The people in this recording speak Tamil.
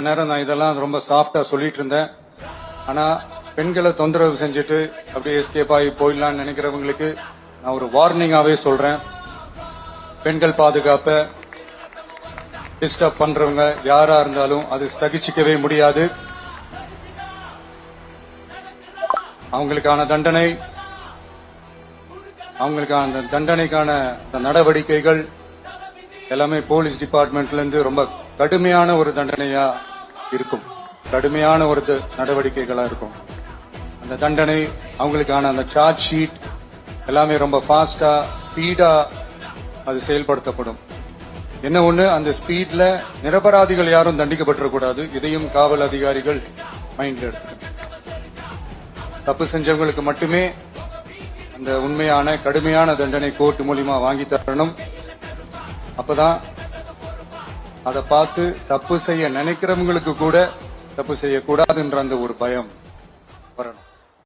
நேரம் நான் இதெல்லாம் ரொம்ப சாஃப்டா சொல்லிட்டு இருந்தேன். ஆனா பெண்களை தொந்தரவு செஞ்சுட்டு அப்படியே எஸ்கேப் ஆகி போயிடலாம்னு நினைக்கிறவங்களுக்கு நான் ஒரு வார்னிங்காவே சொல்றேன். பெண்கள் பாதுகாப்பை டிஸ்டர்ப் பண்றவங்க யாரா இருந்தாலும் அது சகிச்சுக்கவே முடியாது. அவங்களுக்கான தண்டனைக்கான நடவடிக்கைகள் எல்லாமே போலீஸ் டிபார்ட்மெண்ட்ல இருந்து ரொம்ப கடுமையான ஒரு தண்டனையா இருக்கும், கடுமையான ஒரு நடவடிக்கைகளா இருக்கும். அந்த தண்டனை அவங்களுக்கான அந்த சார்ஜ் ஷீட் எல்லாமே ரொம்ப ஃபாஸ்டா ஸ்பீடா அது செயல்படுத்தப்படும். என்ன ஒண்ணு, அந்த ஸ்பீட்ல நிரபராதிகள் யாரும் தண்டிக்கப்பட்டிருக்கூடாது. இதையும் காவல் அதிகாரிகள் மைண்ட்ல எடுத்துக்கணும். தப்பு செஞ்சவங்களுக்கு மட்டுமே அந்த உண்மையான கடுமையான தண்டனை கோர்ட் மூலியமா வாங்கி தரணும். அப்பதான் அதை பார்த்து தப்பு செய்ய நினைக்கிறவங்களுக்கு கூட தப்பு செய்யக்கூடாதுன்ற அந்த ஒரு பயம் வரணும்.